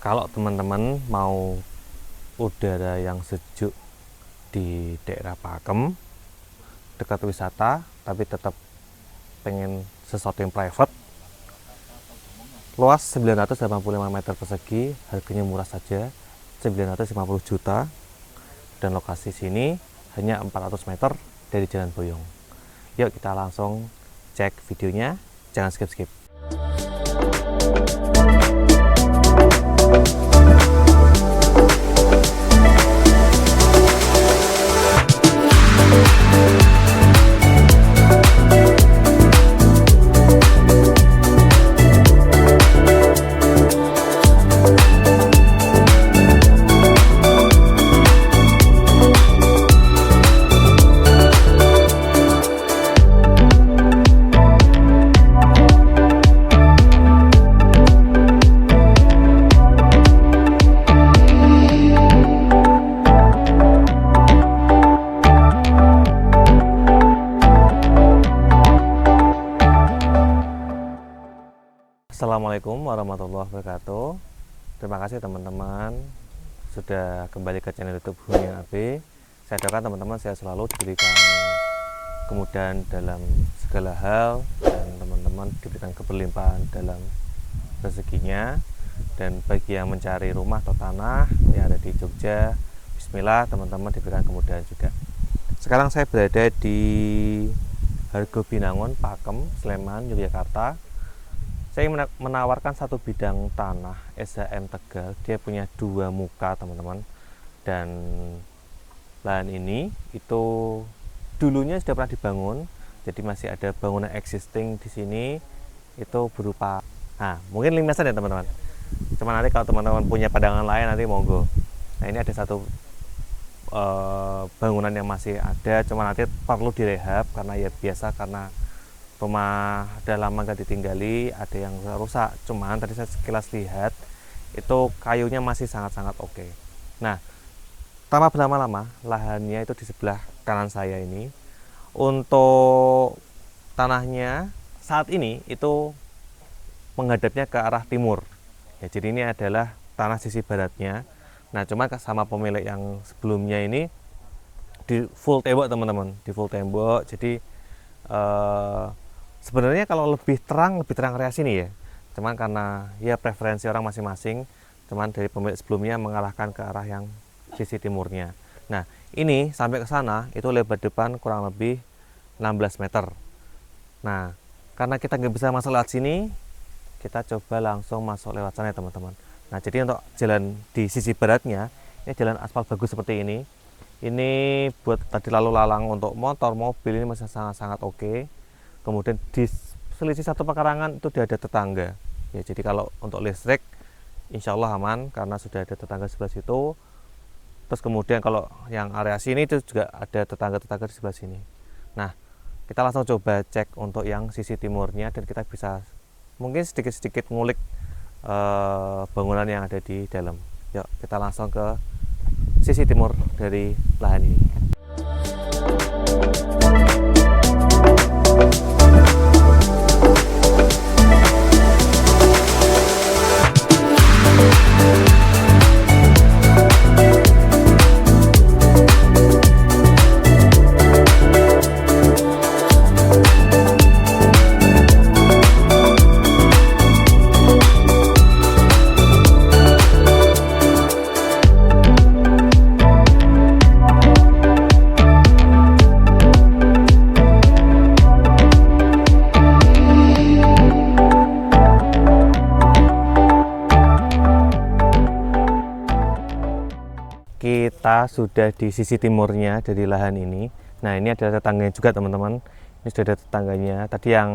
Kalau teman-teman mau udara yang sejuk di daerah Pakem, dekat wisata, tapi tetap pengen sesuatu yang private, luas 985 meter persegi, harganya murah saja, 950 juta, dan lokasi sini hanya 400 meter dari Jalan Boyong. Yuk kita langsung cek videonya, jangan skip-skip. Assalamualaikum warahmatullahi wabarakatuh. Terima kasih teman-teman sudah kembali ke channel YouTube Huni AB. Saya doakan teman-teman saya selalu diberikan kemudahan dalam segala hal, dan teman-teman diberikan keberlimpahan dalam rezekinya. Dan bagi yang mencari rumah atau tanah yang ada di Jogja, bismillah teman-teman diberikan kemudahan juga. Sekarang saya berada di Hargobinangun, Pakem, Sleman, Yogyakarta. Saya menawarkan satu bidang tanah SHM Tegal. Dia punya dua muka teman-teman, dan lahan ini itu dulunya sudah pernah dibangun, jadi masih ada bangunan existing di sini. Itu berupa, mungkin lintasan ya teman-teman. Cuma nanti kalau teman-teman punya pandangan lain nanti monggo. Nah, ini ada satu bangunan yang masih ada, cuma nanti perlu direhab karena ya biasa, karena rumah udah lama gak ditinggali, ada yang rusak. Cuman tadi saya sekilas lihat itu kayunya masih sangat-sangat oke. Nah, tanpa berlama-lama, lahannya itu di sebelah kanan saya ini. Untuk tanahnya saat ini itu menghadapnya ke arah timur ya, jadi ini adalah tanah sisi baratnya. Nah, cuman sama pemilik yang sebelumnya ini di full tembok teman-teman, di full tembok. Jadi sebenarnya kalau lebih terang area sini ya, cuman karena ya preferensi orang masing-masing, cuman dari pemilik sebelumnya mengarahkan ke arah yang sisi timurnya. Nah, ini sampai ke sana itu lebar depan kurang lebih 16 meter. Nah, karena kita nggak bisa masuk lewat sini, kita coba langsung masuk lewat sana ya teman-teman. Nah, jadi untuk jalan di sisi baratnya, ini jalan aspal bagus seperti ini. Ini buat tadi lalu lalang untuk motor, mobil ini masih sangat-sangat oke. Kemudian di selisih satu pekarangan itu sudah ada tetangga ya, jadi kalau untuk listrik insya Allah aman karena sudah ada tetangga sebelah situ. Terus kemudian kalau yang area sini itu juga ada tetangga-tetangga di sebelah sini. Nah, kita langsung coba cek untuk yang sisi timurnya, dan kita bisa mungkin sedikit-sedikit ngulik bangunan yang ada di dalam. Yuk kita langsung ke sisi timur dari lahan ini. Kita sudah di sisi timurnya dari lahan ini. Nah, ini ada tetangganya juga teman-teman. Ini sudah ada tetangganya. Tadi yang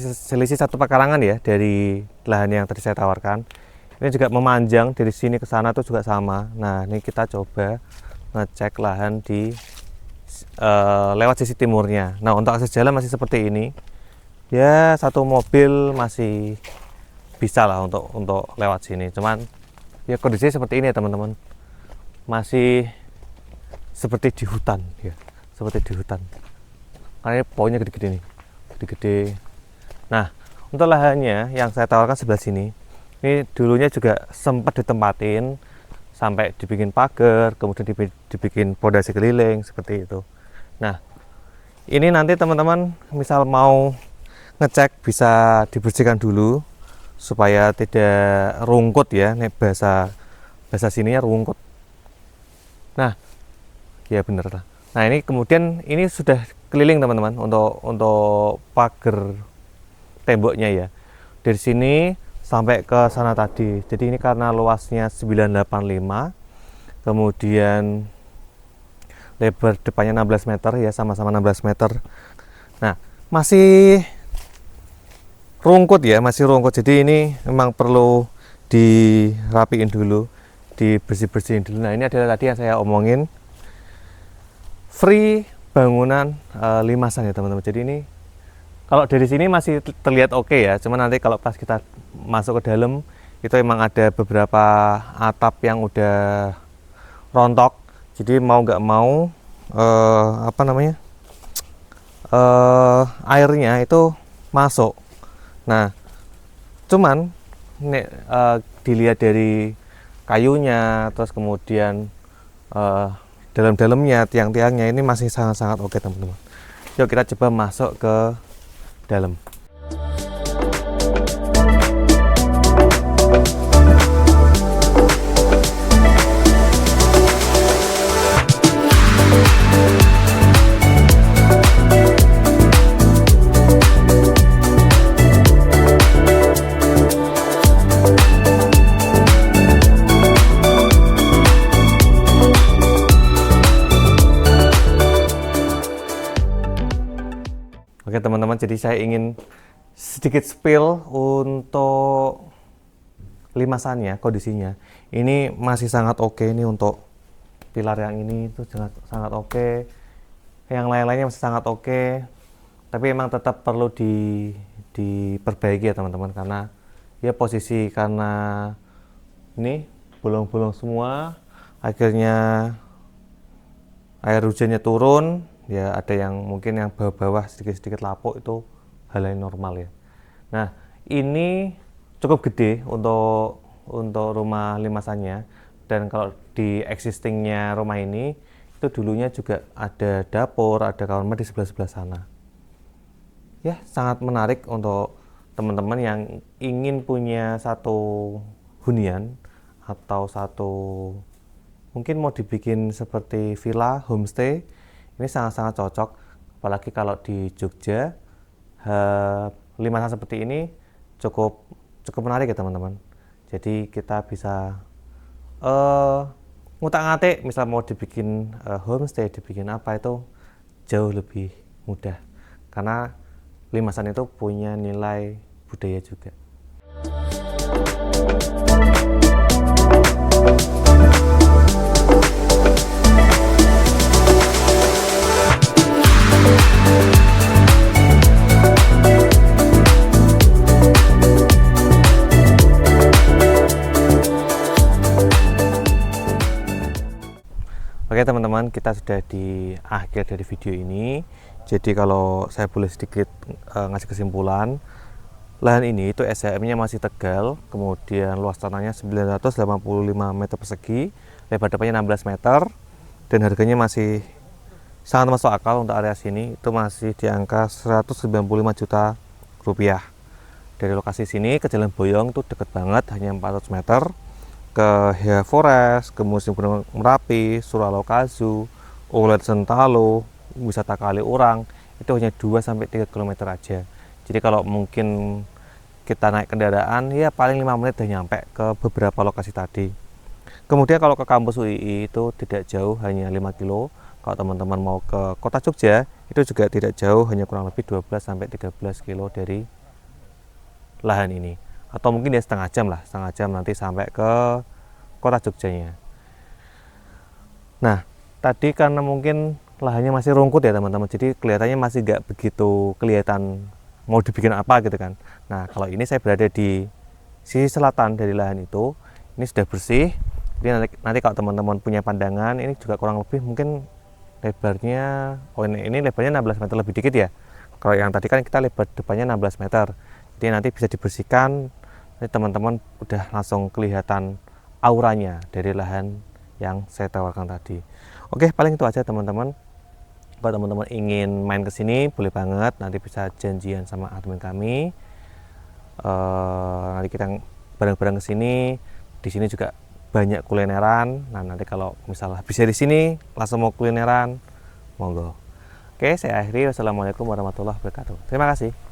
selisih satu pekarangan ya dari lahan yang tadi saya tawarkan. Ini juga memanjang dari sini ke sana tuh juga sama. Nah, ini kita coba ngecek lahan di lewat sisi timurnya. Nah, untuk akses jalan masih seperti ini. Ya, satu mobil masih bisa lah untuk lewat sini. Cuman ya kondisinya seperti ini ya teman-teman. Masih seperti di hutan ya, seperti di hutan. Karena ini pohonnya gede-gede nih, gede-gede. Nah, untuk lahannya yang saya tawarkan sebelah sini, Ini dulunya juga sempat ditempatin sampai dibikin pagar, kemudian dibikin pondasi keliling seperti itu. Nah, ini nanti teman-teman misal mau ngecek bisa dibersihkan dulu supaya tidak rungkut ya, nih bahasa sininya rungkut. Nah, ya bener lah. Nah, ini kemudian ini sudah keliling teman-teman untuk pagar temboknya ya. Dari sini sampai ke sana tadi. Jadi ini karena luasnya 985, kemudian lebar depannya 16 meter ya, sama-sama 16 meter. Nah, masih rungkut ya, masih rungkut. Jadi ini memang perlu dirapiin dulu, dibersih-bersihin dulu. Nah, ini adalah tadi yang saya omongin, free bangunan limasan ya teman-teman. Jadi ini kalau dari sini masih terlihat oke ya, cuman nanti kalau pas kita masuk ke dalam itu emang ada beberapa atap yang udah rontok. Jadi mau nggak mau airnya itu masuk. Nah, cuman dilihat dari kayunya, terus kemudian dalam-dalamnya, tiang-tiangnya ini masih sangat-sangat oke teman-teman. Yuk kita coba masuk ke dalam. Oke teman-teman, jadi saya ingin sedikit spill untuk limasannya, kondisinya. Ini masih sangat oke ini untuk pilar yang ini itu sangat oke. Yang lain-lainnya masih sangat oke. Tapi emang tetap perlu diperbaiki ya teman-teman, karena ya posisi karena ini bolong-bolong semua, akhirnya air hujannya turun. Ya ada yang mungkin yang bawah-bawah sedikit-sedikit lapuk, itu hal yang normal ya. Nah, ini cukup gede untuk rumah limasannya, dan kalau di existingnya rumah ini itu dulunya juga ada dapur, ada kamar mandi di sebelah sana. Ya, sangat menarik untuk teman-teman yang ingin punya satu hunian atau satu mungkin mau dibikin seperti villa, homestay. Ini sangat-sangat cocok, apalagi kalau di Jogja. Limasan seperti ini cukup menarik ya teman-teman. Jadi kita bisa ngutak-ngatik, misal mau dibikin homestay, dibikin apa, itu jauh lebih mudah karena limasan itu punya nilai budaya juga. Oke teman-teman, kita sudah di akhir dari video ini. Jadi kalau saya boleh sedikit ngasih kesimpulan, lahan ini itu SHM-nya masih Tegal, kemudian luas tanahnya 985 meter persegi, lebar depannya 16 meter, dan harganya masih sangat masuk akal untuk area sini. Itu masih di angka 195 juta rupiah. Dari lokasi sini ke Jalan Boyong itu dekat banget, hanya 400 meter. Ke Hia Forest, ke Museum Gunung Merapi, Suralokazu, Ulet Sentalo, wisata Kaliurang, itu hanya 2-3 km aja. Jadi kalau mungkin kita naik kendaraan ya paling 5 menit udah nyampe ke beberapa lokasi tadi. Kemudian kalau ke kampus UII itu tidak jauh, hanya 5 kilo. Kalau teman-teman mau ke kota Jogja itu juga tidak jauh, hanya kurang lebih 12-13 kilo dari lahan ini. Atau mungkin ya setengah jam nanti sampai ke kota Jogjanya. Nah, tadi karena mungkin lahannya masih rungkut ya teman-teman, jadi kelihatannya masih nggak begitu kelihatan mau dibikin apa gitu kan. Nah, kalau ini saya berada di sisi selatan dari lahan itu, ini sudah bersih. Jadi nanti kalau teman-teman punya pandangan, ini juga kurang lebih mungkin lebarnya, ini lebarnya 16 meter lebih dikit ya. Kalau yang tadi kan kita lebar depannya 16 meter, jadi nanti bisa dibersihkan Ini teman-teman udah langsung kelihatan auranya dari lahan yang saya tawarkan tadi. Oke, paling itu aja teman-teman. Kalau teman-teman ingin main ke sini boleh banget, nanti bisa janjian sama admin kami. Nanti kita bareng-bareng ke sini. Di sini juga banyak kulineran. Nah, nanti kalau misalnya bisa di sini langsung mau kulineran, monggo. Oke, saya akhiri. Wassalamualaikum warahmatullahi wabarakatuh. Terima kasih.